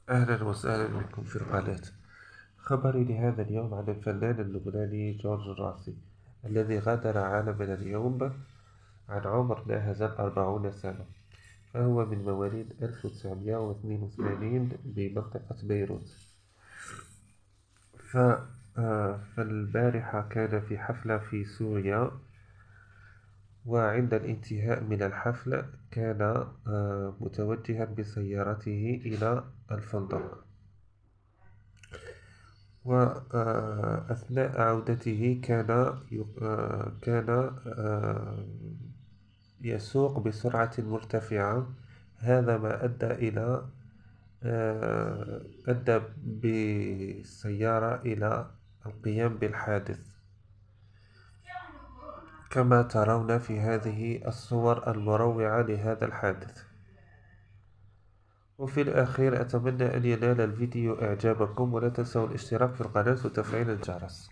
أهلا وسهلا بكم في القناة. خبري لهذا اليوم عن الفنان اللبناني جورج راسي الذي غادر عالمنا اليوم عن عمر ناهز 40 سنة. فهو من مواليد 1982 بمنطقة بيروت. ف... فالبارحة كان في حفلة في سوريا، وعند الانتهاء من الحفل كان متوجها بسيارته إلى الفندق. وأثناء عودته كان يسوق بسرعة مرتفعة. هذا ما أدى بالسيارة إلى القيام بالحادث، كما ترون في هذه الصور المروعة لهذا الحادث. وفي الأخير أتمنى أن ينال الفيديو إعجابكم، ولا تنسوا الاشتراك في القناة وتفعيل الجرس.